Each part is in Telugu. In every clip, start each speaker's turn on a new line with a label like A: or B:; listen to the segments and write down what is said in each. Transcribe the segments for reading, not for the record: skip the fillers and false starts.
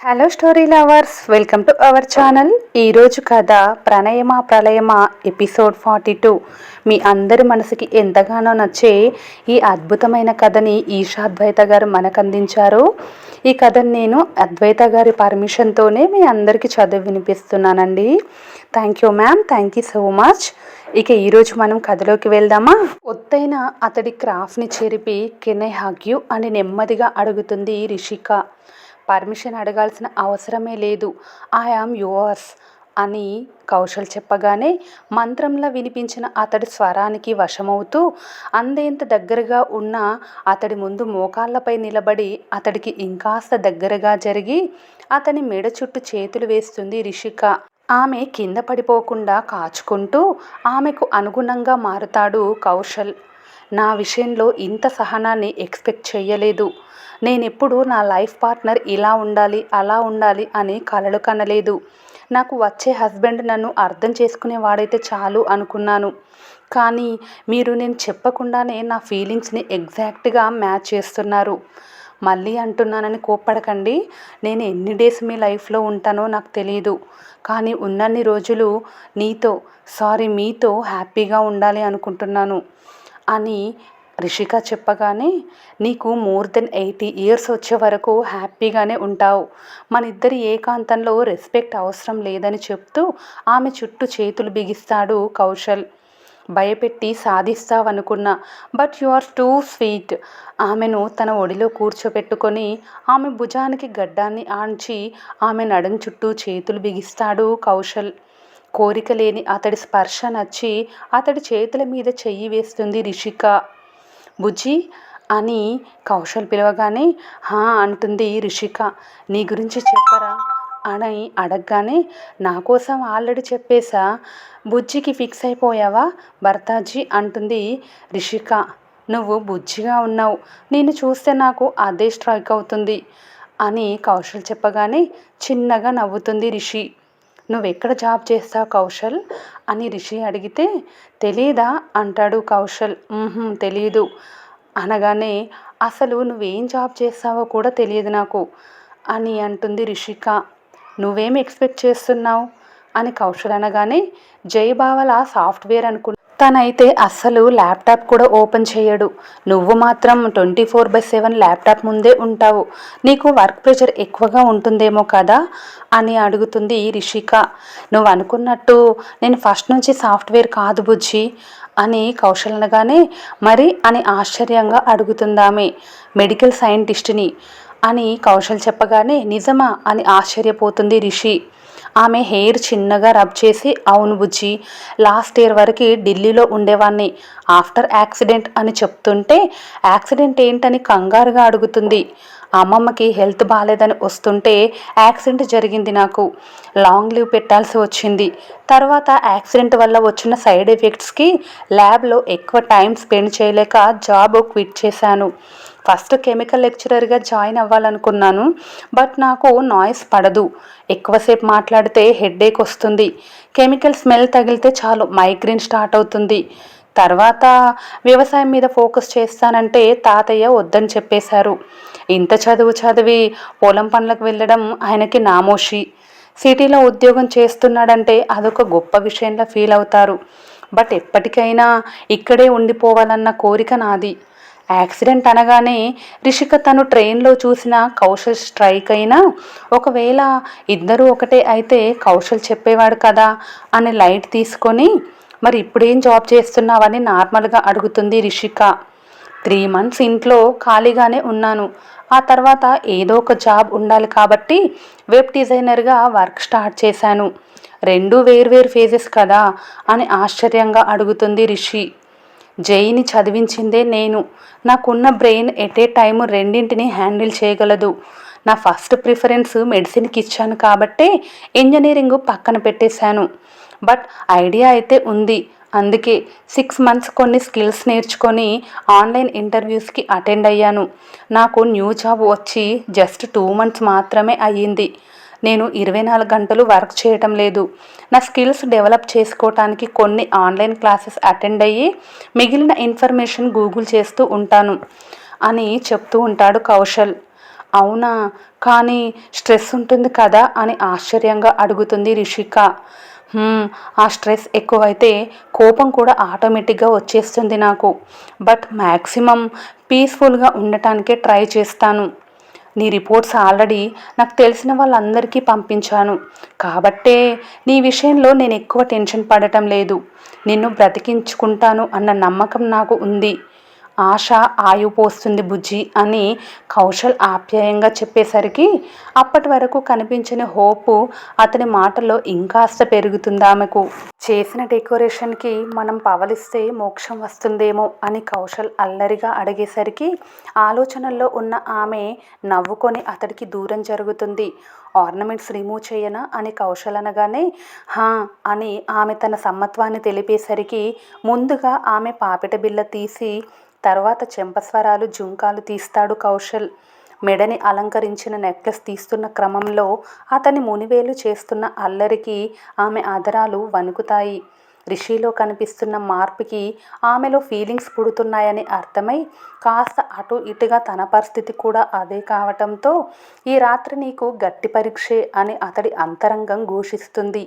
A: Hello story lovers, welcome to our channel. ఈరోజు కథ ప్రణయమా ప్రళయమా ఎపిసోడ్ 42. మీ అందరి మనసుకి ఎంతగానో నచ్చే ఈ అద్భుతమైన కథని ఈషా అద్వైత గారు మనకు అందించారు. ఈ కథని నేను అద్వైత గారి పర్మిషన్తోనే మీ అందరికీ చదివి వినిపిస్తున్నానండి. Thank you ma'am, thank you so much. ఇక ఈరోజు మనం కథలోకి వెళ్దామా. ఒత్తైన అతడి క్రాఫ్ట్ని చెరిపి కెన్ ఐ హగ్ యూ అని నెమ్మదిగా అడుగుతుంది రిషిక. పర్మిషన్ అడగాల్సిన అవసరమే లేదు, ఐ యామ్ యువర్స్ అని కౌశల్ చెప్పగానే మంత్రంలా వినిపించిన అతడి స్వరానికి వశమవుతూ అందేంత దగ్గరగా ఉన్న అతడి ముందు మోకాళ్ళపై నిలబడి అతడికి ఇంకాస్త దగ్గరగా జరిగి అతని మెడ చుట్టూ చేతులు వేస్తుంది రిషిక. ఆమె కింద పడిపోకుండా కాచుకుంటూ ఆమెకు అనుగుణంగా మారుతాడు కౌశల్. నా విషయంలో ఇంత సహనాన్ని ఎక్స్పెక్ట్ చేయలేదు. నేనెప్పుడు నా లైఫ్ పార్ట్నర్ ఇలా ఉండాలి అలా ఉండాలి అని కలలు కనలేదు. నాకు వచ్చే హస్బెండ్ నన్ను అర్థం చేసుకునేవాడైతే చాలు అనుకున్నాను. కానీ మీరు నేను చెప్పకుండానే నా ఫీలింగ్స్ని ఎగ్జాక్ట్గా మ్యాచ్ చేస్తున్నారు. మళ్ళీ అంటున్నానని కోప్పడకండి. నేను ఎన్ని డేస్ మీ లైఫ్లో ఉంటానో నాకు తెలియదు. కానీ ఉన్నన్ని రోజులు మీతో హ్యాపీగా ఉండాలి అనుకుంటున్నాను అని రిషిక చెప్పగానే, నీకు మోర్ దెన్ 80 ఇయర్స్ వచ్చే వరకు హ్యాపీగానే ఉంటావు. మన ఇద్దరి ఏకాంతంలో రెస్పెక్ట్ అవసరం లేదని చెప్తూ ఆమె చుట్టూ చేతులు బిగిస్తాడు కౌశల్. భయపెట్టి సాధిస్తావనుకున్నా, but you are too sweet. ఆమెను తన ఒడిలో కూర్చోబెట్టుకొని ఆమె భుజానికి గడ్డాన్ని ఆంచి ఆమె నడుం చుట్టూ చేతులు బిగిస్తాడు కౌశల్. కోరిక లేని అతడి స్పర్శ నచ్చి అతడి చేతుల మీద చెయ్యి వేస్తుంది రిషిక. బుజ్జి అని కౌశల్ పిలవగానే హా అంటుంది రిషిక. నీ గురించి చెప్పరా అని అడగగానే, నా కోసం ఆల్రెడీ చెప్పేశా. బుజ్జికి ఫిక్స్ అయిపోయావా భర్తాజీ అంటుంది రిషిక. నువ్వు బుజ్జిగా ఉన్నావు, నిన్ను చూస్తే నాకు అదే స్ట్రైక్ అవుతుంది అని కౌశల్ చెప్పగానే చిన్నగా నవ్వుతుంది రిషి. నువ్వెక్కడ జాబ్ చేస్తావు కౌశల్ అని రిషి అడిగితే, తెలీదా అంటాడు కౌశల్. తెలీదు అనగానే, అసలు నువ్వేం జాబ్ చేస్తావో కూడా తెలియదు నాకు అని అంటుంది రిషిక. నువ్వేం ఎక్స్పెక్ట్ చేస్తున్నావు అని కౌశల్ అనగానే, జయబావల సాఫ్ట్వేర్ అనుకున్నా. తనైతే అస్సలు ల్యాప్టాప్ కూడా ఓపెన్ చేయడు. నువ్వు మాత్రం 24/7 ల్యాప్టాప్ ముందే ఉంటావు. నీకు వర్క్ ప్రెషర్ ఎక్కువగా ఉంటుందేమో కదా అని అడుగుతుంది రిషిక. నువ్వు అనుకున్నట్టు నేను ఫస్ట్ నుంచి సాఫ్ట్వేర్ కాదు బుజ్జి అని కౌశల్ అనగానే, మరి అని ఆశ్చర్యంగా అడుగుతుందామె. మెడికల్ సైంటిస్ట్ని అని కౌశల్ చెప్పగానే, నిజమా అని ఆశ్చర్యపోతుంది రిషి. ఆమె హెయిర్ చిన్నగా రబ్ చేసి, అవును బుజ్జి, లాస్ట్ ఇయర్ వరకు ఢిల్లీలో ఉండేవాడిని. ఆఫ్టర్ యాక్సిడెంట్ అని చెప్తుంటే, యాక్సిడెంట్ ఏంటని కంగారుగా అడుగుతుంది. అమ్మమ్మకి హెల్త్ బాగాలేదని వస్తుంటే యాక్సిడెంట్ జరిగింది. నాకు లాంగ్ లీవ్ పెట్టాల్సి వచ్చింది. తర్వాత యాక్సిడెంట్ వల్ల వచ్చిన సైడ్ ఎఫెక్ట్స్కి ల్యాబ్లో ఎక్కువ టైం స్పెండ్ చేయలేక జాబ్ క్విట్ చేశాను. ఫస్ట్ కెమికల్ లెక్చరర్గా జాయిన్ అవ్వాలనుకున్నాను, బట్ నాకు నాయిస్ పడదు. ఎక్కువసేపు మాట్లాడితే హెడ్ఏక్ వస్తుంది. కెమికల్ స్మెల్ తగిలితే చాలు మైగ్రేన్ స్టార్ట్ అవుతుంది. తర్వాత వ్యవసాయం మీద ఫోకస్ చేస్తానంటే తాతయ్య వద్దని చెప్పేశారు. ఇంత చదివి పొలం పనులకు వెళ్ళడం ఆయనకి నామోషి. సిటీలో ఉద్యోగం చేస్తున్నాడంటే అదొక గొప్ప విషయంగా ఫీల్ అవుతారు. బట్ ఎప్పటికైనా ఇక్కడే ఉండిపోవాలన్న కోరిక నాది. యాక్సిడెంట్ అనగానే రిషిక తను ట్రైన్లో చూసిన కౌశల్ స్ట్రైక్ అయినా, ఒకవేళ ఇద్దరూ ఒకటే అయితే కౌశల్ చెప్పేవాడు కదా అని లైట్ తీసుకొని, మరి ఇప్పుడేం జాబ్ చేస్తున్నావని నార్మల్గా అడుగుతుంది రిషిక. 3 months ఇంట్లో ఖాళీగానే ఉన్నాను. ఆ తర్వాత ఏదో ఒక జాబ్ ఉండాలి కాబట్టి వెబ్ డిజైనర్గా వర్క్ స్టార్ట్ చేశాను. 2 వేర్వేరు ఫేజెస్ కదా అని ఆశ్చర్యంగా అడుగుతుంది రిషి. జైని చదివించిందే నేను. నాకున్న బ్రెయిన్ ఎట్ ఏ టైము రెండింటిని హ్యాండిల్ చేయగలదు. నా ఫస్ట్ ప్రిఫరెన్స్ మెడిసిన్కి ఇచ్చాను కాబట్టే ఇంజనీరింగ్ పక్కన పెట్టేశాను. బట్ ఐడియా అయితే ఉంది. అందుకే 6 months కొన్ని స్కిల్స్ నేర్చుకొని ఆన్లైన్ ఇంటర్వ్యూస్కి అటెండ్ అయ్యాను. నాకు న్యూ జాబ్ వచ్చి జస్ట్ 2 months మాత్రమే అయ్యింది. నేను 24 గంటలు వర్క్ చేయటం లేదు. నా స్కిల్స్ డెవలప్ చేసుకోవటానికి కొన్ని ఆన్లైన్ క్లాసెస్ అటెండ్ అయ్యి మిగిలిన ఇన్ఫర్మేషన్ గూగుల్ చేస్తూ ఉంటాను అని చెప్తూ ఉంటాడు కౌశల్. అవునా, కానీ స్ట్రెస్ ఉంటుంది కదా అని ఆశ్చర్యంగా అడుగుతుంది రిషిక. ఆ స్ట్రెస్ ఎక్కువైతే కోపం కూడా ఆటోమేటిక్గా వచ్చేస్తుంది నాకు. బట్ మ్యాక్సిమం పీస్ఫుల్గా ఉండటానికే ట్రై చేస్తాను. నీ రిపోర్ట్స్ ఆల్రెడీ నాకు తెలిసిన వాళ్ళందరికీ పంపించాను. కాబట్టే నీ విషయంలో నేను ఎక్కువ టెన్షన్ పడటం లేదు. నిన్ను బ్రతికించుకుంటాను అన్న నమ్మకం నాకు ఉంది. ఆశ ఆయువు పోస్తుంది బుజ్జి అని కౌశల్ ఆప్యాయంగా చెప్పేసరికి అప్పటి వరకు కనిపించిన హోపు అతని మాటల్లో ఇంకాస్త పెరుగుతుంది ఆమెకు. చేసిన డెకరేషన్కి మనం పవలిస్తే మోక్షం వస్తుందేమో అని కౌశల్ అల్లరిగా అడిగేసరికి ఆలోచనల్లో ఉన్న ఆమె నవ్వుకొని అతడికి దూరం జరుగుతుంది. ఆర్నమెంట్స్ రిమూవ్ చేయనా అని కౌశల్ అనగానే హా అని ఆమె తన సమ్మత్వాన్ని తెలిపేసరికి ముందుగా ఆమె పాపిట బిళ్ళ తీసి తర్వాత చెంపస్వరాలు జుంకాలు తీస్తాడు కౌశల్. మెడని అలంకరించిన నెక్లెస్ తీస్తున్న క్రమంలో అతని మునివేలు చేస్తున్న అల్లరికి ఆమె అధరాలు వణుకుతాయి. రిషిలో కనిపిస్తున్న మార్పుకి ఆమెలో ఫీలింగ్స్ పుడుతున్నాయని అర్థమై కాస్త అటు ఇటుగా తన పరిస్థితి కూడా అదే కావటంతో ఈ రాత్రి నీకు గట్టి పరీక్షే అని అతడి అంతరంగం ఘోషిస్తుంది.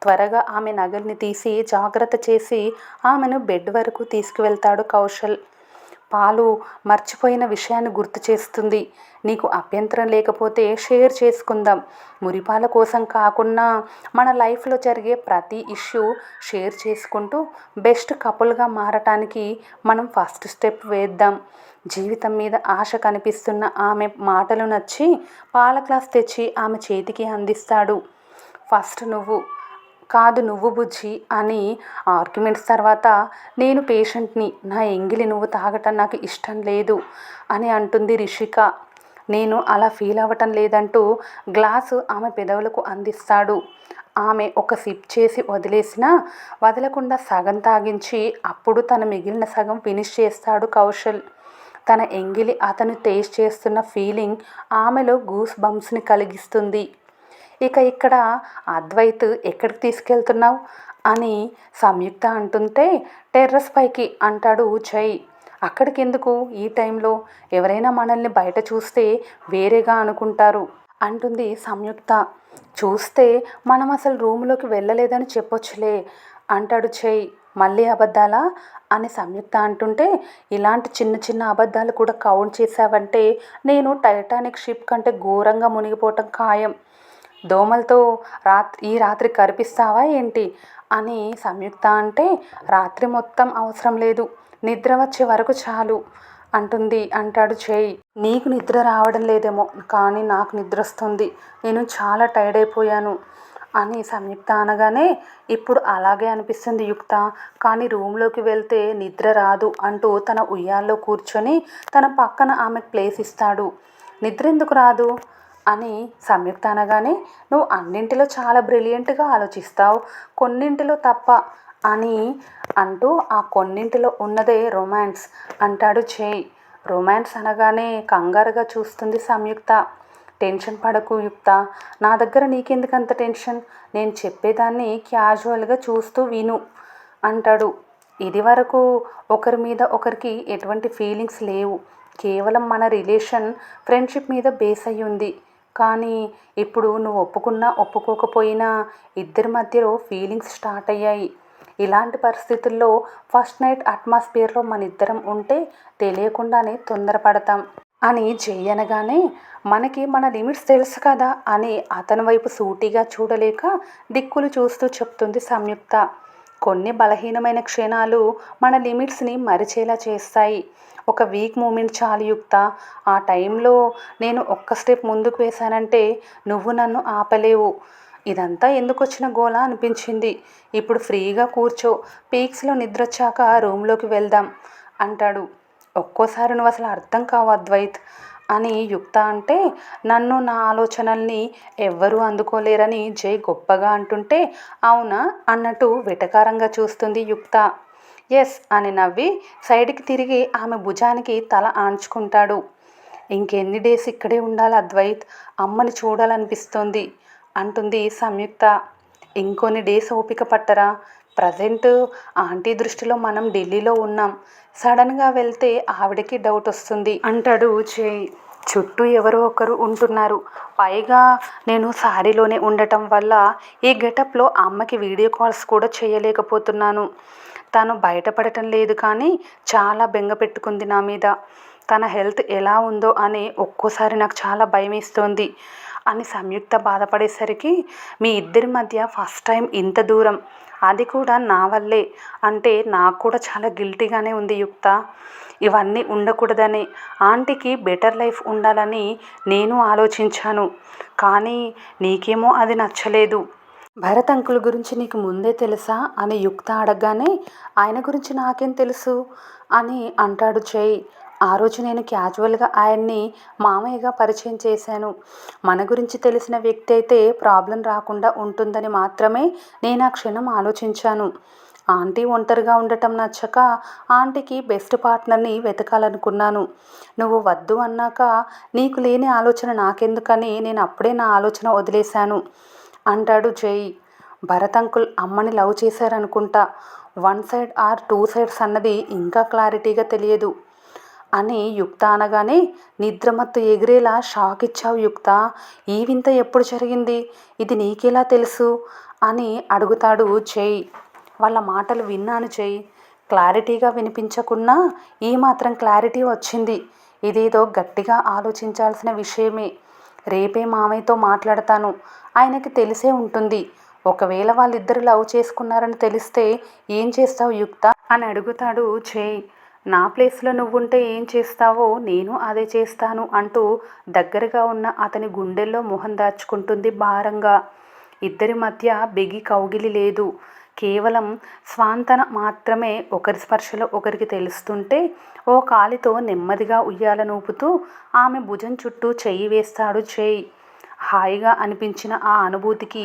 A: త్వరగా ఆమె నగల్ని తీసి జాగ్రత్త చేసి ఆమెను బెడ్ వరకు తీసుకువెళ్తాడు కౌశల్. పాలు మర్చిపోయిన విషయాన్ని గుర్తు చేస్తుంది. నీకు అభ్యంతరం లేకపోతే షేర్ చేసుకుందాం. మురిపాల కోసం కాకుండా మన లైఫ్లో జరిగే ప్రతి ఇష్యూ షేర్ చేసుకుంటూ బెస్ట్ కపుల్గా మారటానికి మనం ఫస్ట్ స్టెప్ వేద్దాం. జీవితం మీద ఆశ కనిపిస్తున్న ఆమె మాటలు నచ్చి పాల గ్లాస్ తెచ్చి ఆమె చేతికి అందిస్తాడు. ఫస్ట్ నువ్వు బుజ్జి అని ఆర్గ్యుమెంట్స్ తర్వాత నేను పేషెంట్ని, నా ఎంగిలి నువ్వు తాగటం నాకు ఇష్టం లేదు అని అంటుంది రిషిక. నేను అలా ఫీల్ అవ్వటం లేదంటూ గ్లాసు ఆమె పెదవులకు అందిస్తాడు. ఆమె ఒక సిప్ చేసి వదలకుండా సగం తాగించి అప్పుడు తన మిగిలిన సగం ఫినిష్ చేస్తాడు కౌశల్. తన ఎంగిలి అతను టేస్ట్ చేస్తున్న ఫీలింగ్ ఆమెలో గూస్ బంప్స్ని కలిగిస్తుంది. ఇక ఇక్కడ అద్వైత్ ఎక్కడికి తీసుకెళ్తున్నావు అని సంయుక్త అంటుంటే టెర్రస్ పైకి అంటాడు జై. అక్కడికి ఎందుకు ఈ టైంలో? ఎవరైనా మనల్ని బయట చూస్తే వేరేగా అనుకుంటారు అంటుంది సంయుక్త. చూస్తే మనం అసలు రూమ్లోకి వెళ్ళలేదని చెప్పొచ్చులే అంటాడు జై. మళ్ళీ అబద్ధాలా అని సంయుక్త అంటుంటే ఇలాంటి చిన్న చిన్న అబద్ధాలు కూడా కౌంట్ చేశావంటే నేను టైటానిక్ షిప్ కంటే ఘోరంగా మునిగిపోవటం ఖాయం. దోమలతో ఈ రాత్రి కరిపిస్తావా ఏంటి అని సంయుక్త అంటే రాత్రి మొత్తం అవసరం లేదు, నిద్ర వచ్చే వరకు చాలు అంటాడు జై. నీకు నిద్ర రావడం లేదేమో కానీ నాకు నిద్ర వస్తుంది, నేను చాలా టైర్డ్ అయిపోయాను అని సంయుక్త అనగానే ఇప్పుడు అలాగే అనిపిస్తుంది యుక్త, కానీ రూమ్లోకి వెళ్తే నిద్ర రాదు అంటూ తన ఉయ్యాల్లో కూర్చొని తన పక్కన ఆమెకు ప్లేస్ ఇస్తాడు. నిద్ర ఎందుకు రాదు అని సంయుక్త అనగానే నువ్వు అన్నింటిలో చాలా బ్రిలియంట్గా ఆలోచిస్తావు, కొన్నింటిలో తప్ప అని అంటూ ఆ కొన్నింటిలో ఉన్నదే రొమాన్స్ అంటాడు జై. రొమాన్స్ అనగానే కంగారుగా చూస్తుంది సంయుక్త. టెన్షన్ పడకు యుక్త, నా దగ్గర నీకెందుకంత టెన్షన్, నేను చెప్పేదాన్ని క్యాజువల్గా చూస్తూ విను అంటాడు. ఇది వరకు ఒకరి మీద ఒకరికి ఎటువంటి ఫీలింగ్స్ లేవు, కేవలం మన రిలేషన్ ఫ్రెండ్షిప్ మీద బేస్ అయ్యి ఉంది. కానీ ఇప్పుడు నువ్వు ఒప్పుకున్నా ఒప్పుకోకపోయినా ఇద్దరి మధ్యలో ఫీలింగ్స్ స్టార్ట్ అయ్యాయి. ఇలాంటి పరిస్థితుల్లో ఫస్ట్ నైట్ అట్మాస్ఫియర్లో మన ఇద్దరం ఉంటే తెలియకుండానే తొందరపడతాం అని చెయ్యనగానే మనకి మన లిమిట్స్ తెలుసు కదా అని అతని వైపు సూటిగా చూడలేక దిక్కులు చూస్తూ చెప్తుంది సంయుక్త. కొన్ని బలహీనమైన క్షణాలు మన లిమిట్స్ని మరిచేలా చేస్తాయి. ఒక వీక్ మూమెంట్ చాలు యుక్త, ఆ టైంలో నేను ఒక్క స్టెప్ ముందుకు వేశానంటే నువ్వు నన్ను ఆపలేవు. ఇదంతా ఎందుకు వచ్చిన గోలా అనిపించింది. ఇప్పుడు ఫ్రీగా కూర్చో, పీక్స్లో నిద్రొచ్చాక రూమ్లోకి వెళ్దాం అంటాడు. ఒక్కోసారి నువ్వు అసలు అర్థం కావు అద్వైత్ అని యుక్త అంటే నన్ను నా ఆలోచనల్ని ఎవ్వరూ అందుకోలేరని జై గొప్పగా అంటుంటే అవునా అన్నట్టు వెటకారంగా చూస్తుంది యుక్త. ఎస్ అని నవ్వి సైడ్కి తిరిగి ఆమె భుజానికి తల ఆంచుకుంటాడు. ఇంకెన్ని డేస్ ఇక్కడే ఉండాలి అద్వైత్, అమ్మని చూడాలనిపిస్తోంది అంటుంది సంయుక్త. ఇంకొన్ని డేస్ ఓపిక పట్టరా, ప్రజెంట్ ఆంటీ దృష్టిలో మనం ఢిల్లీలో ఉన్నాం, సడన్గా వెళ్తే ఆవిడకి డౌట్ వస్తుంది అంటాడు జై. చుట్టూ ఎవరో ఒకరు ఉంటున్నారు. పైగా నేను శారీలోనే ఉండటం వల్ల ఈ గెటప్లో అమ్మకి వీడియో కాల్స్ కూడా చేయలేకపోతున్నాను. తను బయటపడటం లేదు కానీ చాలా బెంగ పెట్టుకుంది నా మీద. తన హెల్త్ ఎలా ఉందో అని ఒక్కోసారి నాకు చాలా భయమేస్తోంది అని సంయుక్త బాధపడేసరికి, మీ ఇద్దరి మధ్య ఫస్ట్ టైం ఇంత దూరం, అది కూడా నా వల్లే అంటే నాకు కూడా చాలా గిల్టీగానే ఉంది యుక్త. ఇవన్నీ ఉండకూడదని, ఆంటీకి బెటర్ లైఫ్ ఉండాలని నేను ఆలోచించాను. కానీ నీకేమో అది నచ్చలేదు. భరత్ అంకుల్ గురించి నీకు ముందే తెలుసా అని యుక్త అడగగానే, ఆయన గురించి నాకేం తెలుసు అని అంటాడు జై. ఆ రోజు నేను క్యాజువల్గా ఆయన్ని మామయ్యగా పరిచయం చేశాను. మన గురించి తెలిసిన వ్యక్తి అయితే ప్రాబ్లం రాకుండా ఉంటుందని మాత్రమే నేను ఆ క్షణం ఆలోచించాను. ఆంటీ ఒంటరిగా ఉండటం నచ్చక ఆంటీకి బెస్ట్ పార్ట్నర్ని వెతకాలనుకున్నాను. నువ్వు వద్దు అన్నాక నీకు లేని ఆలోచన నాకెందుకని నేను అప్పుడే నా ఆలోచన వదిలేశాను అంటాడు జై. భరత్ అంకుల్ అమ్మని లవ్ చేశారనుకుంటా. 1 సైడ్ ఆర్ 2 సైడ్స్ అన్నది ఇంకా క్లారిటీగా తెలియదు అని యుక్త అనగానే, నిద్రమత్తు ఎగిరేలా షాక్ ఇచ్చావు యుక్త. ఈ వింత ఎప్పుడు జరిగింది, ఇది నీకెలా తెలుసు అని అడుగుతాడు జై. వాళ్ళ మాటలు విన్నాను జై. క్లారిటీగా వినిపించకున్నా ఈ మాత్రం క్లారిటీ వచ్చింది. ఇదేదో గట్టిగా ఆలోచించాల్సిన విషయమే. రేపే మామయ్యతో మాట్లాడతాను. ఆయనకి తెలిసే ఉంటుంది. ఒకవేళ వాళ్ళిద్దరు లవ్ చేసుకున్నారని తెలిస్తే ఏం చేస్తావు యుక్త అని అడుగుతాడు జై. నా ప్లేస్లో నువ్వుంటే ఏం చేస్తావో నేను అదే చేస్తాను అంటూ దగ్గరగా ఉన్న అతని గుండెల్లో మొహం దాచుకుంటుంది భారంగా. ఇద్దరి మధ్య బిగి కౌగిలి లేదు, కేవలం స్వాంతన మాత్రమే. ఒకరి స్పర్శలో ఒకరికి తెలుస్తుంటే ఓ కాలితో నెమ్మదిగా ఉయ్యాలనూపుతూ ఆమె భుజం చుట్టూ చెయ్యి వేస్తాడు జై. హాయిగా అనిపించిన ఆ అనుభూతికి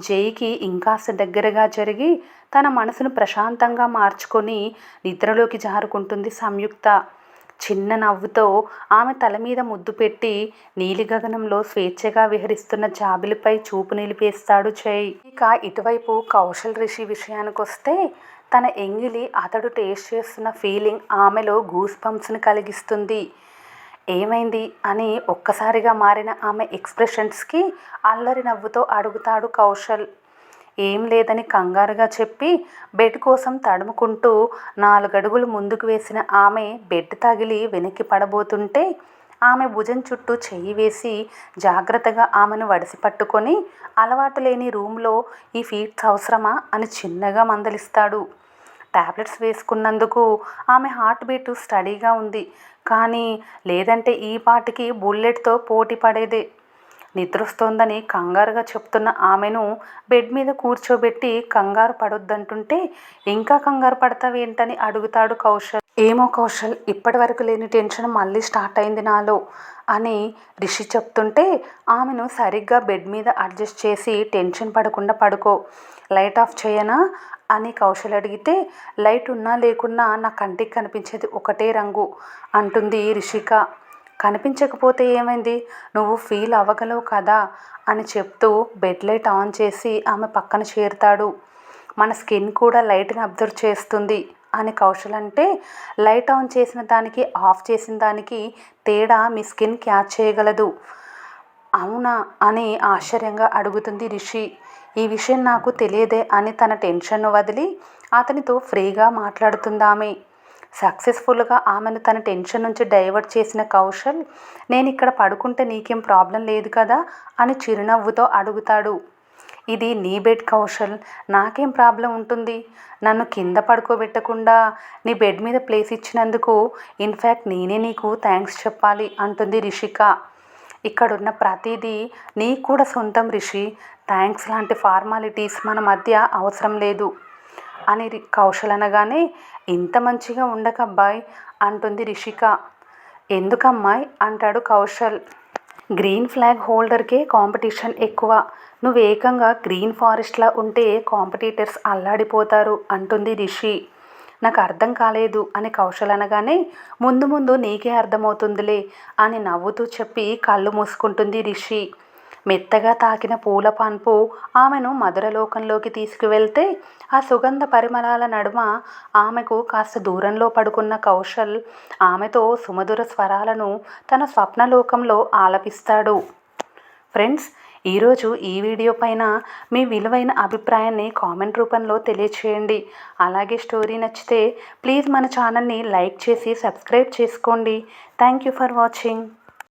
A: జైకి ఇంకాస్త దగ్గరగా జరిగి తన మనసును ప్రశాంతంగా మార్చుకొని నిద్రలోకి జారుకుంటుంది సంయుక్త. చిన్న నవ్వుతో ఆమె తల మీద ముద్దు పెట్టి నీలిగగనంలో స్వేచ్ఛగా విహరిస్తున్న జాబిలిపై చూపు నిలిపేస్తాడు జై. ఇక ఇటువైపు కౌశల్ రిషి విషయానికొస్తే, తన ఎంగిలి అతడు టేస్ట్ చేస్తున్న ఫీలింగ్ ఆమెలో గూస్ బంప్స్ని కలిగిస్తుంది. ఏమైంది అని ఒక్కసారిగా మారిన ఆమె ఎక్స్ప్రెషన్స్కి అల్లరి నవ్వుతో అడుగుతాడు కౌశల్. ఏం లేదని కంగారుగా చెప్పి బెడ్ కోసం తడుముకుంటూ 4 అడుగులు ముందుకు వేసిన ఆమె బెడ్ తగిలి వెనక్కి పడబోతుంటే ఆమె భుజం చుట్టూ చెయ్యి వేసి జాగ్రత్తగా ఆమెను వడిసి పట్టుకొని, అలవాటు లేని రూమ్లో ఈ ఫీట్స్ అవసరమా అని చిన్నగా మందలిస్తాడు. టాబ్లెట్స్ వేసుకున్నందుకు ఆమె హార్ట్ బీటు స్టడీగా ఉంది. కానీ లేదంటే ఈ పాటికి బుల్లెట్తో పోటీ పడేదే. నిద్రొస్తోందని కంగారుగా చెప్తున్న ఆమెను బెడ్ మీద కూర్చోబెట్టి కంగారు పడొద్దంటుంటే, ఇంకా కంగారు పడతావేంటని అడుగుతాడు కౌశల్. ఏమో కౌశల్, ఇప్పటి వరకు లేని టెన్షన్ మళ్ళీ స్టార్ట్ అయింది నాలో అని రిషి చెప్తుంటే, ఆమెను సరిగ్గా బెడ్ మీద అడ్జస్ట్ చేసి టెన్షన్ పడకుండా పడుకో, లైట్ ఆఫ్ చేయనా అని కౌశల్ అడిగితే, లైట్ ఉన్నా లేకున్నా నా కంటికి కనిపించేది ఒకటే రంగు అంటుంది రిషిక. కనిపించకపోతే ఏమైంది, నువ్వు ఫీల్ అవ్వగలవు కదా అని చెప్తూ బెడ్ లైట్ ఆన్ చేసి ఆమె పక్కన చేరుతాడు. మన స్కిన్ కూడా లైట్ని అబ్జర్వ్ చేస్తుంది అని కౌశల్ అంటే, లైట్ ఆన్ చేసిన దానికి ఆఫ్ చేసిన దానికి తేడా మీ స్కిన్ క్యాచ్ చేయగలదు. అవునా అని ఆశ్చర్యంగా అడుగుతుంది రిషి. ఈ విషయం నాకు తెలియదే అని తన టెన్షన్ను వదిలి అతనితో ఫ్రీగా మాట్లాడుతుందామె. సక్సెస్ఫుల్గా ఆమెను తన టెన్షన్ నుంచి డైవర్ట్ చేసిన కౌశల్, నేను ఇక్కడ పడుకుంటే నీకేం ప్రాబ్లం లేదు కదా అని చిరునవ్వుతో అడుగుతాడు. ఇది నీ బెడ్ కౌశల్, నాకేం ప్రాబ్లం ఉంటుంది. నన్ను కింద పడుకోబెట్టకుండా నీ బెడ్ మీద ప్లేస్ ఇచ్చినందుకు ఇన్ఫ్యాక్ట్ నేనే నీకు థ్యాంక్స్ చెప్పాలి అంటుంది రిషిక. ఇక్కడున్న ప్రతిదీ నీకు కూడా సొంతం రిషి, థ్యాంక్స్ లాంటి ఫార్మాలిటీస్ మన మధ్య అవసరం లేదు అని కౌశల్ అనగానే, ఇంత మంచిగా ఉండకబ్బాయ్ అంటుంది రిషిక. ఎందుకమ్మాయి అంటాడు కౌశల్. గ్రీన్ ఫ్లాగ్ హోల్డర్కే కాంపిటీషన్ ఎక్కువ, నువ్వు ఏకంగా గ్రీన్ ఫారెస్ట్లా ఉంటే కాంపిటీటర్స్ అల్లాడిపోతారు అంటుంది రిషి. నాకు అర్థం కాలేదు అని కౌశల్ అనగానే, ముందు ముందు నీకే అర్థమవుతుందిలే అని నవ్వుతూ చెప్పి కళ్ళు మూసుకుంటుంది రిషి. మెత్తగా తాకిన పూల పాన్పు ఆమెను మధురలోకంలోకి తీసుకువెళ్తే ఆ సుగంధ పరిమళాల నడుమ ఆమెకు కాస్త దూరంలో పడుకున్న కౌశల్ ఆమెతో సుమధుర స్వరాలను తన స్వప్నలోకంలో ఆలపిస్తాడు. ఫ్రెండ్స్, ఈరోజు ఈ వీడియో పైన మీ విలువైన అభిప్రాయాన్ని కామెంట్ రూపంలో తెలియచేయండి. అలాగే స్టోరీ నచ్చితే ప్లీజ్ మన ఛానల్ని లైక్ చేసి సబ్స్క్రైబ్ చేసుకోండి. Thank you for watching.